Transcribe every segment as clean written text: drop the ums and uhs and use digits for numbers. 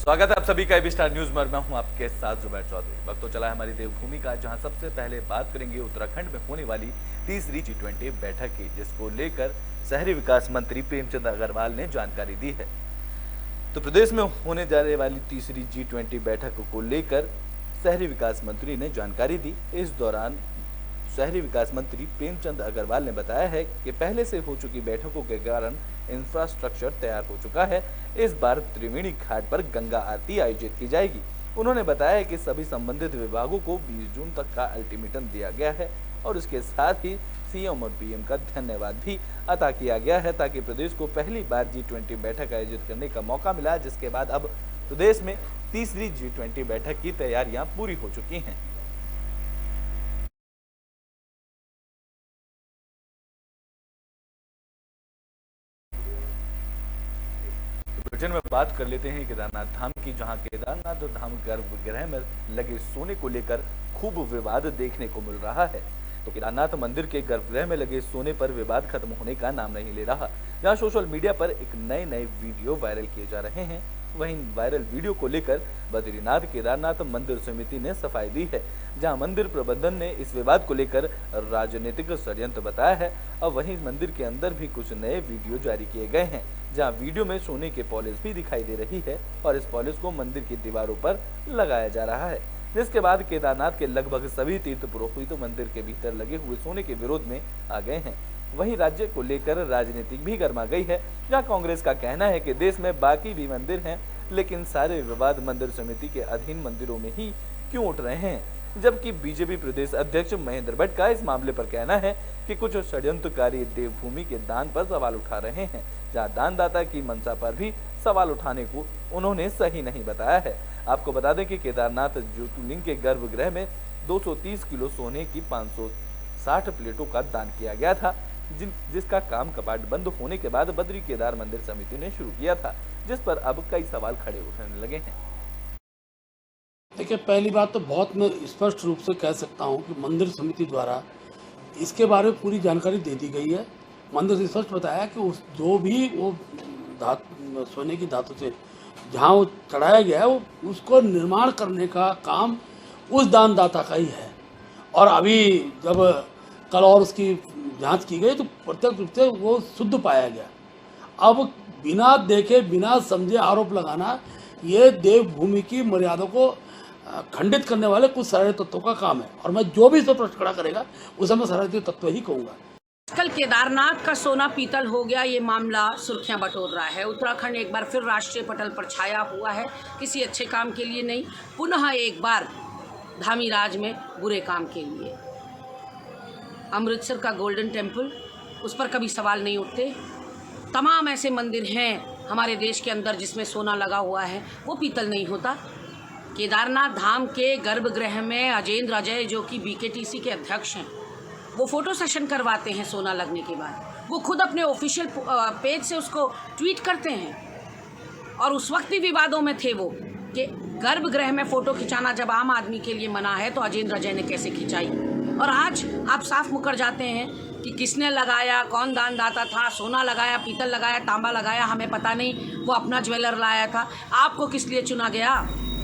स्वागत है आप सभी का एबी स्टार न्यूज में। मैं हूं आपके साथ जुबैर चौधरी। वक्त तो चला है हमारी देवभूमि का, जहां सबसे पहले बात करेंगे उत्तराखंड में होने वाली तीसरी G20 बैठक की, जिसको लेकर शहरी विकास मंत्री प्रेमचंद अग्रवाल ने जानकारी दी है। तो प्रदेश में होने जाने वाली तीसरी G20 बैठक को लेकर शहरी विकास मंत्री ने जानकारी दी। इस दौरान शहरी विकास मंत्री प्रेमचंद अग्रवाल ने बताया है कि पहले से हो चुकी बैठकों के कारण इंफ्रास्ट्रक्चर तैयार हो चुका है। इस बार त्रिवेणी घाट पर गंगा आरती आयोजित की जाएगी। उन्होंने बताया कि सभी संबंधित विभागों को 20 जून तक का अल्टीमेटम दिया गया है और उसके साथ ही सीएम और पीएम का धन्यवाद भी अदा किया गया है, ताकि प्रदेश को पहली बार G20 बैठक आयोजित करने का मौका मिला, जिसके बाद अब प्रदेश में तीसरी G20 बैठक की तैयारियां पूरी हो चुकी हैं। बुलेटिन में बात कर लेते हैं केदारनाथ धाम की, जहां केदारनाथ धाम गर्भगृह में लगे सोने को लेकर खूब विवाद देखने को मिल रहा है। तो केदारनाथ मंदिर के गर्भगृह में लगे सोने पर विवाद खत्म होने का नाम नहीं ले रहा। जहां सोशल मीडिया पर एक नए वीडियो वायरल किए जा रहे हैं, वहीं वायरल वीडियो को लेकर बद्रीनाथ केदारनाथ मंदिर समिति ने सफाई दी है। जहां मंदिर प्रबंधन ने इस विवाद को लेकर राजनीतिक षड्यंत्र बताया है और वहीं मंदिर के अंदर भी कुछ नए वीडियो जारी किए गए हैं, जहां वीडियो में सोने के पॉलिश भी दिखाई दे रही है और इस पॉलिश को मंदिर की दीवारों पर लगाया जा रहा है। जिसके बाद केदारनाथ के लगभग सभी तीर्थ पुरोहित मंदिर के भीतर लगे हुए सोने के विरोध में आ गए हैं। वहीं राज्य को लेकर राजनीति भी गर्मा गई है, जहां कांग्रेस का कहना है कि देश में बाकी भी मंदिर हैं, लेकिन सारे विवाद मंदिर समिति के अधीन मंदिरों में ही क्यों उठ रहे हैं। जबकि बीजेपी प्रदेश अध्यक्ष महेंद्र भट्ट का इस मामले पर कहना है कि कुछ षड्यंत्रकारी देवभूमि के दान पर सवाल उठा रहे हैं, जहां दानदाता की मंशा पर भी सवाल उठाने को उन्होंने सही नहीं बताया है। आपको बता दें कि केदारनाथ ज्योतिर्लिंग के गर्भगृह में 230 किलो सोने की 560 प्लेटों का दान किया गया था, जिसका काम कपाट बंद होने के बाद बद्री केदार मंदिर समिति ने शुरू किया था, जिस पर अब कई सवाल खड़े उठने लगे हैं। देखिए, पहली बात तो बहुत मैं स्पष्ट रूप से कह सकता हूं कि मंदिर समिति द्वारा इसके बारे में पूरी जानकारी दे दी गई है। मंदिर से स्पष्ट बताया कि उस जो भी वो सोने की धातु से जहां वो चढ़ाया गया है, वो उसको निर्माण करने का काम उस दानदाता का ही है। और अभी जब कल और उसकी जांच की गई तो प्रत्यक्ष रूप से वो शुद्ध पाया गया। अब बिना देखे बिना समझे आरोप लगाना, ये देवभूमि की मर्यादा को खंडित करने वाले कुछ शरारती तत्वों का काम है, और मैं जो भी इसे प्रश्न खड़ा करेगा उसे मैं शरारती तत्व ही कहूँगा। कल केदारनाथ का सोना पीतल हो गया, ये मामला सुर्खियां बटोर रहा है। उत्तराखंड एक बार फिर राष्ट्रीय पटल पर छाया हुआ है, किसी अच्छे काम के लिए नहीं, पुनः एक बार धामी राज में बुरे काम के लिए। अमृतसर का गोल्डन टेम्पल, उस पर कभी सवाल नहीं उठते। तमाम ऐसे मंदिर हैं हमारे देश के अंदर जिसमें सोना लगा हुआ है, वो पीतल नहीं होता। केदारनाथ धाम के गर्भगृह में अजेंद्र अजय, जो कि BKTC के अध्यक्ष हैं, वो फोटो सेशन करवाते हैं सोना लगने के बाद। वो खुद अपने ऑफिशियल पेज से उसको ट्वीट करते हैं। और उस वक्त भी विवादों में थे वो कि गर्भगृह में फ़ोटो खिंचाना जब आम आदमी के लिए मना है तो अजेंद्र अजय ने कैसे खिंचाई। और आज आप साफ मुकर जाते हैं कि किसने लगाया, कौन दानदाता था, सोना लगाया, पीतल लगाया, तांबा लगाया, हमें पता नहीं, वो अपना ज्वेलर लाया था। आपको किस लिए चुना गया?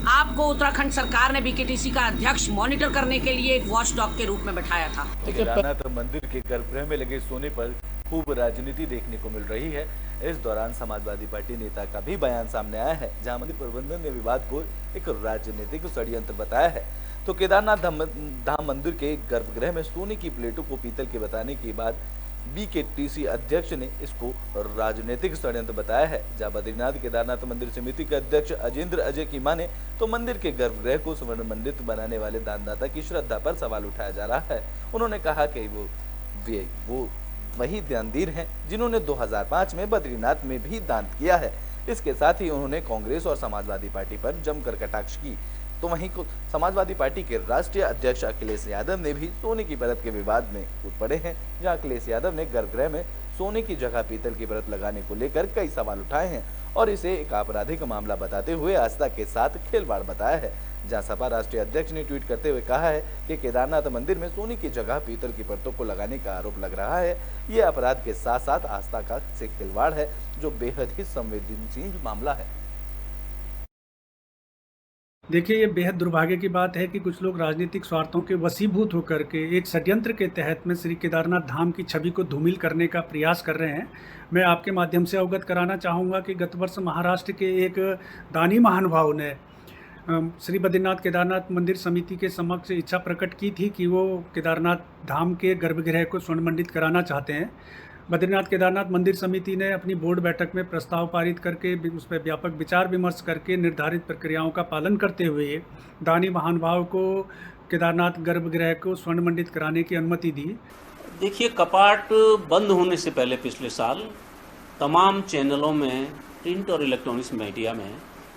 आपको उत्तराखंड सरकार ने BKTC का अध्यक्ष मॉनिटर करने के लिए एक वॉच डॉग के रूप में बैठाया था। केदारनाथ मंदिर के गर्भगृह में लगे सोने पर खूब राजनीति देखने को मिल रही है। इस दौरान समाजवादी पार्टी नेता का भी बयान सामने आया है, जहां मंदिर प्रबंधन ने विवाद को एक राजनीतिक षड्यंत्र बताया है। तो केदारनाथ धाम मंदिर के गर्भगृह में सोने की प्लेटों को पीतल के बताने के बाद BKTC अध्यक्ष ने इसको राजनीतिक षड्यंत्र बताया है। जहां बद्रीनाथ केदारनाथ मंदिर समिति के अध्यक्ष अजेंद्र अजय की माने तो मंदिर के गर्भगृह को स्वर्ण मंडित बनाने वाले दानदाता की श्रद्धा पर सवाल उठाया जा रहा है। उन्होंने कहा कि वो वही दानवीर हैं जिन्होंने 2005 में बद्रीनाथ में भी दान किया है। इसके साथ ही उन्होंने कांग्रेस और समाजवादी पार्टी पर जमकर कटाक्ष की। तो वहीं समाजवादी पार्टी के राष्ट्रीय अध्यक्ष अखिलेश यादव ने भी सोने की परत के विवाद में कूद पड़े हैं, जहां अखिलेश यादव ने गर्भगृह में सोने की जगह पीतल की परत लगाने को लेकर कई सवाल उठाए हैं और इसे एक आपराधिक मामला बताते हुए आस्था के साथ खिलवाड़ बताया है। जहां सपा राष्ट्रीय अध्यक्ष ने ट्वीट करते हुए कहा है कि केदारनाथ मंदिर में सोने की जगह पीतल की परतों को लगाने का आरोप लग रहा है। ये अपराध के साथ साथ आस्था का से खिलवाड़ है, जो बेहद ही संवेदनशील मामला है। देखिए, ये बेहद दुर्भाग्य की बात है कि कुछ लोग राजनीतिक स्वार्थों के वशीभूत होकर के एक षड्यंत्र के तहत में श्री केदारनाथ धाम की छवि को धूमिल करने का प्रयास कर रहे हैं। मैं आपके माध्यम से अवगत कराना चाहूँगा कि गत वर्ष महाराष्ट्र के एक दानी महानुभाव ने श्री बद्रीनाथ केदारनाथ मंदिर समिति के समक्ष इच्छा प्रकट की थी कि वो केदारनाथ धाम के गर्भगृह को स्वर्ण मंडित कराना चाहते हैं। बद्रीनाथ केदारनाथ मंदिर समिति ने अपनी बोर्ड बैठक में प्रस्ताव पारित करके उस पर व्यापक विचार विमर्श करके निर्धारित प्रक्रियाओं का पालन करते हुए दानी महानुभाव को केदारनाथ गर्भगृह को स्वर्ण मंडित कराने की अनुमति दी। देखिए, कपाट बंद होने से पहले पिछले साल तमाम चैनलों में, प्रिंट और इलेक्ट्रॉनिक्स मीडिया में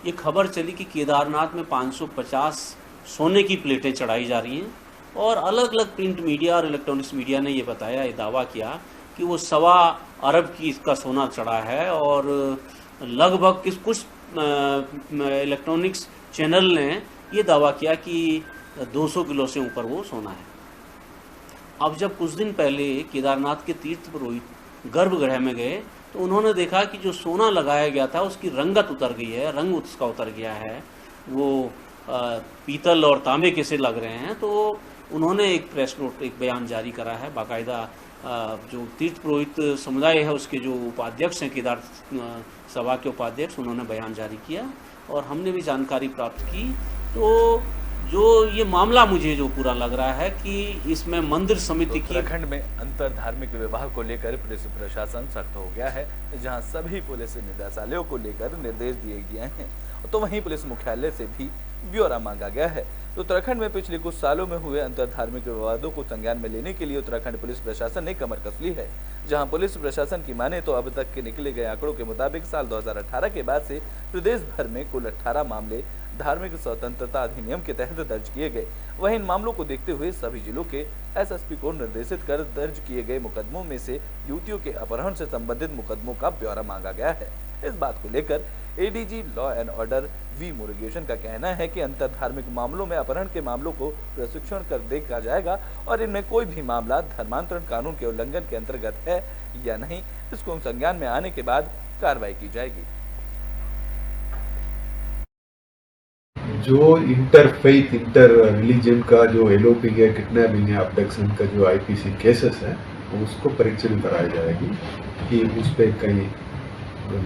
ये खबर चली कि केदारनाथ में 550 सोने की प्लेटें चढ़ाई जा रही हैं और अलग अलग प्रिंट मीडिया और इलेक्ट्रॉनिक्स मीडिया ने ये बताया, ये दावा किया कि वो 1.25 अरब की इसका सोना चढ़ा है और लगभग कुछ इलेक्ट्रॉनिक्स चैनल ने ये दावा किया कि 200 किलो से ऊपर वो सोना है। अब जब कुछ दिन पहले केदारनाथ के तीर्थ पुरोहित गर्भगृह में गए तो उन्होंने देखा कि जो सोना लगाया गया था उसकी रंगत उतर गई है, रंग उसका उतर गया है, वो पीतल और तांबे के से लग रहे हैं। तो उन्होंने एक प्रेस नोट, एक बयान जारी करा है, बाकायदा जो तीर्थ पुरोहित समुदाय है उसके जो उपाध्यक्ष हैं, केदार सभा के उपाध्यक्ष, उन्होंने बयान जारी किया और हमने भी जानकारी प्राप्त की। तो जो ये मामला मुझे जो पूरा लग रहा है कि इसमें मंदिर समिति की उत्तराखंड में अंतर धार्मिक विवाह को लेकर पुलिस प्रशासन सख्त हो गया है, जहां सभी पुलिस निदेशालयों को लेकर निर्देश दिए गए हैं, तो वहीं पुलिस मुख्यालय से भी ब्यौरा मांगा गया है। तो उत्तराखंड में पिछले कुछ सालों में हुए अंतर धार्मिक विवादों को संज्ञान में लेने के लिए उत्तराखंड पुलिस प्रशासन ने कमर कस ली है। जहां पुलिस प्रशासन की माने तो अब तक के निकले गए आंकड़ों के मुताबिक साल 2018 के बाद से प्रदेश भर में कुल 18 मामले धार्मिक स्वतंत्रता अधिनियम के तहत दर्ज किए गए। वहीं इन मामलों को देखते हुए सभी जिलों के एसएसपी को निर्देशित कर दर्ज किए गए मुकदमों में से युवतियों के अपहरण से संबंधित मुकदमों का ब्यौरा मांगा गया है। इस बात को लेकर ADG law and order V Murugesan का कहना है कि अंतर धार्मिक मामलों में अपहरण के मामलों को प्रशिक्षण कर देखा जाएगा और इनमें कोई भी मामला धर्मांतरण कानून के उल्लंघन के अंतर्गत है या नहीं, इसको संज्ञान में आने के बाद कार्रवाई की जाएगी। जो इंटरफेथ, इंटर रिलीजन का जो एलओपी है, किडनैपिंग है, अबडक्शन का जो आईपीसी केसेस है, उसको परीक्षण कराई जाएगी कि उस पर कहीं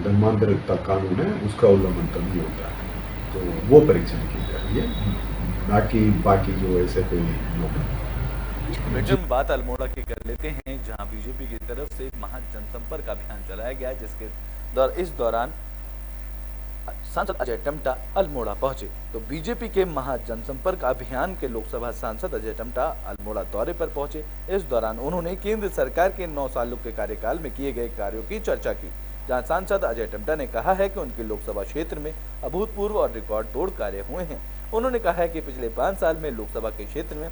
धर्मांतरण का कानून है उसका उल्लंघन तो नहीं होता है, तो वो परीक्षण की जाएगी, ना कि बाकी जो ऐसे कोई ब्रिटेन बात अल्मोड़ा की कर लेते हैं, जहां बीजेपी की तरफ से महा जनसंपर्क अभियान चलाया गया, जिसके इस दौरान सांसद अजय टम्टा अल्मोड़ा पहुंचे। तो बीजेपी के महा जनसंपर्क अभियान के लोकसभा सांसद अजय टम्टा अल्मोड़ा दौरे पर पहुंचे। इस दौरान उन्होंने केंद्र सरकार के 9 सालों के कार्यकाल में किए गए कार्यों की चर्चा की, जहां सांसद अजय टम्टा ने कहा है कि उनके लोकसभा क्षेत्र में अभूतपूर्व और रिकॉर्ड तोड़ कार्य हुए हैं। उन्होंने कहा है कि पिछले 5 साल में लोकसभा के क्षेत्र में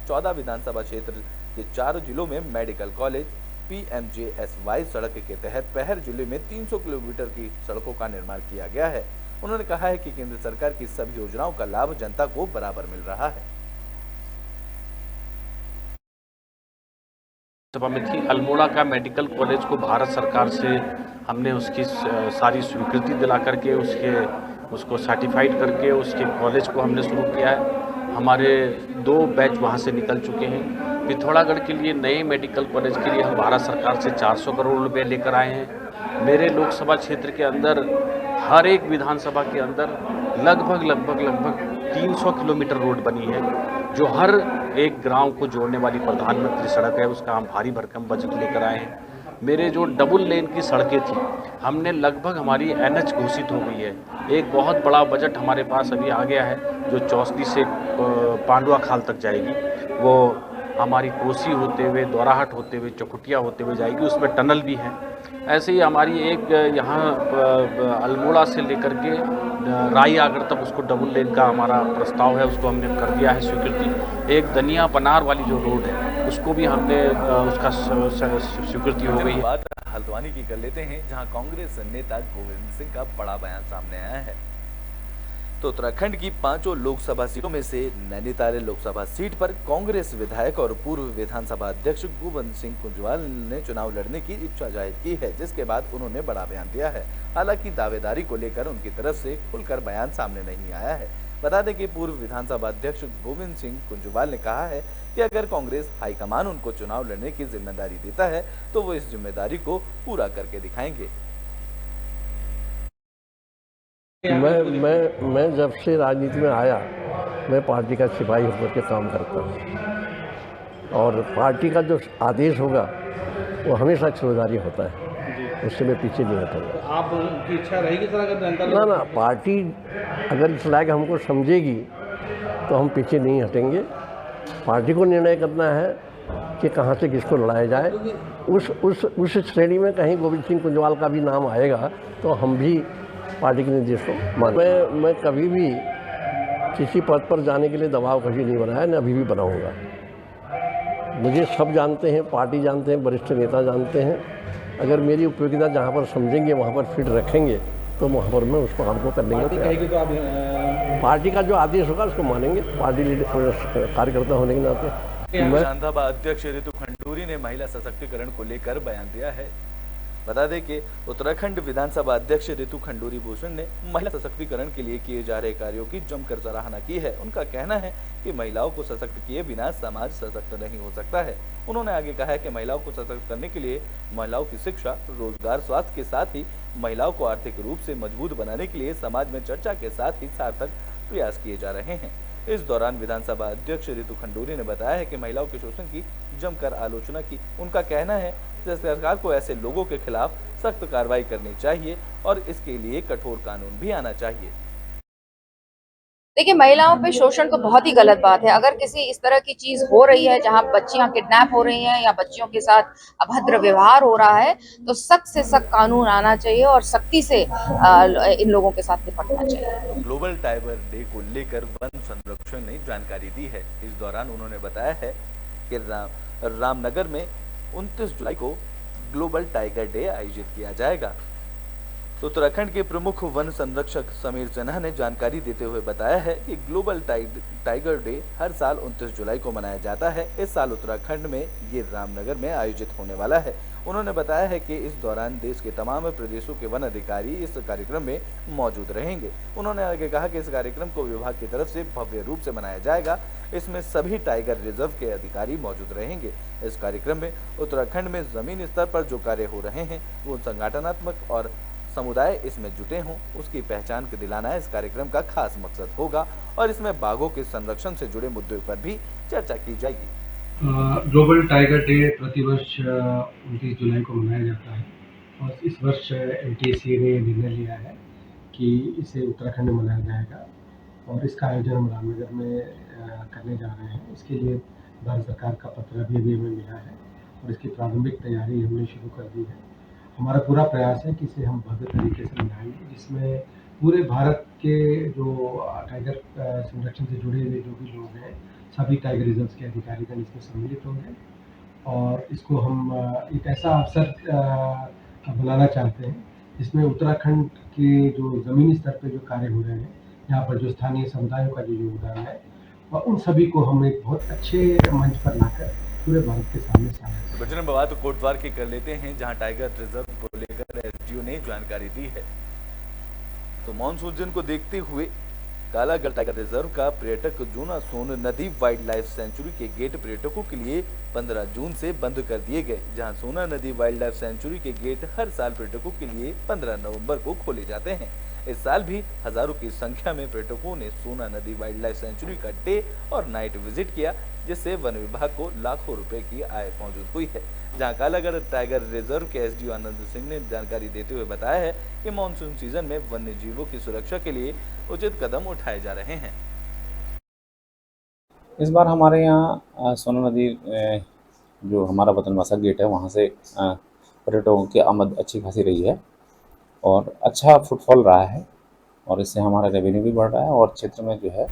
14 विधानसभा क्षेत्र के 4 जिलों में मेडिकल कॉलेज, PMJSY सड़क के तहत पहर जिले में 300 किलोमीटर की सड़कों का निर्माण किया गया है। उन्होंने कहा है कि केंद्र सरकार की सभी योजनाओं का लाभ जनता को बराबर मिल रहा है। सभा में थी, अल्मोड़ा का मेडिकल कॉलेज को भारत सरकार से हमने उसकी सारी स्वीकृति दिला करके उसको सर्टिफाइड करके उसके कॉलेज को हमने शुरू किया है। हमारे 2 बैच वहाँ से निकल चुके हैं। पिथौरागढ़ के लिए नए मेडिकल कॉलेज के लिए हम भारत सरकार से 400 करोड़ रुपए लेकर आए हैं। मेरे लोकसभा क्षेत्र के अंदर हर एक विधानसभा के अंदर लगभग 300 किलोमीटर रोड बनी है, जो हर एक गांव को जोड़ने वाली प्रधानमंत्री सड़क है, उसका हम भारी भरकम बजट लेकर आए हैं। मेरे जो डबल लेन की सड़कें थी, हमने लगभग हमारी NH घोषित हो गई है। एक बहुत बड़ा बजट हमारे पास अभी आ गया है, जो चौसली से पांडुआ खाल तक जाएगी। वो हमारी कोसी होते हुए, दोराहट होते हुए, चौखुटिया होते हुए जाएगी, उसमें टनल भी है। ऐसे ही हमारी एक यहाँ अल्मोड़ा से लेकर के राई आगर तक उसको डबल लेन का हमारा प्रस्ताव है, उसको हमने कर दिया है स्वीकृति। एक दनिया पनार वाली जो रोड है, उसको भी हमने उसका स्वीकृति हो गई है। बात हल्द्वानी की कर लेते हैं, जहां कांग्रेस नेता गोविंद सिंह का बड़ा बयान सामने आया है। तो उत्तराखंड की 5 लोकसभा सीटों में से नैनीताल लोकसभा सीट पर कांग्रेस विधायक और पूर्व विधानसभा अध्यक्ष गोविंद सिंह कुंजवाल ने चुनाव लड़ने की इच्छा जाहिर की है, जिसके बाद उन्होंने बड़ा बयान दिया है। हालांकि दावेदारी को लेकर उनकी तरफ से खुलकर बयान सामने नहीं आया है। बता दें कि पूर्व विधानसभा अध्यक्ष गोविंद सिंह कुंजवाल ने कहा है कि अगर कांग्रेस हाईकमान उनको चुनाव लड़ने की जिम्मेदारी देता है तो वो इस जिम्मेदारी को पूरा करके दिखाएंगे। मैं जब से राजनीति में आया मैं पार्टी का सिपाही होकर के काम करता हूँ और पार्टी का जो आदेश होगा वो हमेशा चौधारी होता है, उससे मैं पीछे नहीं हटूंगा। आपकी इच्छा रहेगी सर अगर जनता ना पार्टी अगर इस लायक हमको समझेगी तो हम पीछे नहीं हटेंगे। पार्टी को निर्णय करना है कि कहाँ से किसको लड़ाया जाए। उस श्रेणी में कहीं गोविंद सिंह कुंजवाल का भी नाम आएगा तो हम भी पार्टी के निर्देश को मानेंगे। मैं कभी भी किसी पद पर जाने के लिए दबाव कभी नहीं बनाया, न अभी भी बनाऊंगा। मुझे सब जानते हैं, पार्टी जानते हैं, वरिष्ठ नेता जानते हैं। अगर मेरी उपयोगिता जहाँ पर समझेंगे वहाँ पर फिट रखेंगे तो वहाँ पर मैं उसको हमको करने के पार्टी का जो आदेश होगा उसको मानेंगे, पार्टी कार्यकर्ता होने के नाते। विधानसभा अध्यक्ष रितु खंडूरी ने महिला सशक्तिकरण को लेकर बयान दिया है। बता दें कि उत्तराखंड विधानसभा अध्यक्ष रितु खंडूरी भूषण ने महिला सशक्तिकरण के लिए किए जा रहे कार्यों की जमकर सराहना की है। उनका कहना है कि महिलाओं को सशक्त किए बिना समाज सशक्त नहीं हो सकता है। उन्होंने आगे कहा है कि महिलाओं को सशक्त करने के लिए महिलाओं की शिक्षा, रोजगार, स्वास्थ्य के साथ ही महिलाओं को आर्थिक रूप से मजबूत बनाने के लिए समाज में चर्चा के साथ ही सार्थक प्रयास किए जा रहे हैं। इस दौरान विधानसभा अध्यक्ष रितु खंडूरी ने बताया है कि महिलाओं के शोषण की जमकर आलोचना की। उनका कहना है कि सरकार को ऐसे लोगों के खिलाफ सख्त कार्रवाई करनी चाहिए और इसके लिए कठोर कानून भी आना चाहिए। देखिए, महिलाओं पे शोषण तो बहुत ही गलत बात है। अगर किसी इस तरह की चीज हो रही है जहां बच्चियां किडनैप हो रही हैं या बच्चियों के साथ अभद्र व्यवहार हो रहा है तो सख्त से सख्त कानून आना चाहिए और सख्ती से इन लोगों के साथ निपटना चाहिए। ग्लोबल टाइगर डे को लेकर वन संरक्षण ने जानकारी दी है। इस दौरान उन्होंने बताया है कि रामनगर में 29 जुलाई को ग्लोबल टाइगर डे आयोजित किया जाएगा। तो उत्तराखंड के प्रमुख वन संरक्षक समीर सिन्हा ने जानकारी देते हुए बताया है कि ग्लोबल टाइगर डे हर साल 29 जुलाई को मनाया जाता है। इस साल उत्तराखंड में ये रामनगर में आयोजित होने वाला है। उन्होंने बताया है कि इस दौरान देश के तमाम प्रदेशों के वन अधिकारी इस कार्यक्रम में मौजूद रहेंगे। उन्होंने आगे कहा कि इस कार्यक्रम को विभाग की तरफ से भव्य रूप से मनाया जाएगा। इसमें सभी टाइगर रिजर्व के अधिकारी मौजूद रहेंगे। इस कार्यक्रम में उत्तराखंड में जमीनी स्तर पर जो कार्य हो रहे हैं वो संगठनात्मक और समुदाय इसमें जुटे हों उसकी पहचान के दिलाना इस कार्यक्रम का खास मकसद होगा और इसमें बाघों के संरक्षण से जुड़े मुद्दों पर भी चर्चा की जाएगी। ग्लोबल टाइगर डे प्रतिवर्ष 29 जुलाई को मनाया जाता है और इस वर्ष NTSA ने निर्णय लिया है कि इसे उत्तराखंड में मनाया जाएगा और इसका आयोजन हम रामनगर में करने जा रहे हैं। इसके लिए भारत सरकार का पत्र भी हमें मिला है और इसकी प्रारंभिक तैयारी हमने शुरू कर दी है। हमारा पूरा प्रयास है कि इसे हम भव्य तरीके से मनाएंगे जिसमें पूरे भारत के जो टाइगर संरक्षण से जुड़े हुए जो भी लोग हैं सभी टाइगर रिजर्व के अधिकारीगण इसमें सम्मिलित होंगे और इसको हम एक ऐसा अवसर बनाना चाहते हैं जिसमें उत्तराखंड के जो ज़मीनी स्तर पे जो कार्य हो रहे हैं, यहाँ पर जो स्थानीय समुदायों का जो योगदान है और उन सभी को हम एक बहुत अच्छे मंच पर लाकर पूरे भारत के सामने सामने। बजरंग बात कोटद्वार की कर लेते हैं जहां टाइगर रिजर्व को लेकर SDO ने जानकारी दी है। तो मानसून को देखते हुए कालागढ़ टाइगर रिजर्व का पर्यटक जोना सोन नदी वाइल्ड लाइफ सेंचुरी के गेट पर्यटकों के लिए 15 जून से बंद कर दिए गए। जहां सोना नदी वाइल्ड लाइफ सेंचुरी के गेट हर साल पर्यटकों के लिए 15 नवंबर को खोले जाते हैं। इस साल भी हजारों की संख्या में पर्यटकों ने सोना नदी वाइल्ड लाइफ सेंचुरी का डे और नाइट विजिट किया जिससे वन विभाग को लाखों रुपए की आय मौजूद हुई है। जहां कालागढ़ टाइगर रिजर्व के SDO आनंद सिंह ने जानकारी देते हुए बताया है कि मानसून सीजन में वन्य जीवों की सुरक्षा के लिए उचित कदम उठाए जा रहे हैं। इस बार हमारे यहाँ सोना नदी जो हमारा वतनवासा गेट है वहाँ से पर्यटकों की आमद अच्छी खासी रही है और अच्छा फुटफॉल रहा है और इससे हमारा रेवेन्यू भी बढ़ रहा है और क्षेत्र में जो है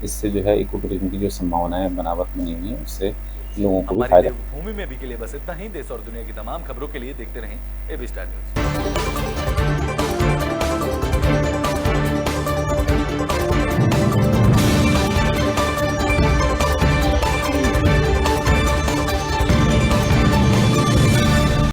इससे जो है इको टूरिज्म की जो संभावनाएं बनावट बनी हुई है उससे लोगों को भी फायदा। भूमि में अभी के लिए बस इतना ही। देश और दुनिया की तमाम खबरों के लिए देखते रहें AB स्टार न्यूज़।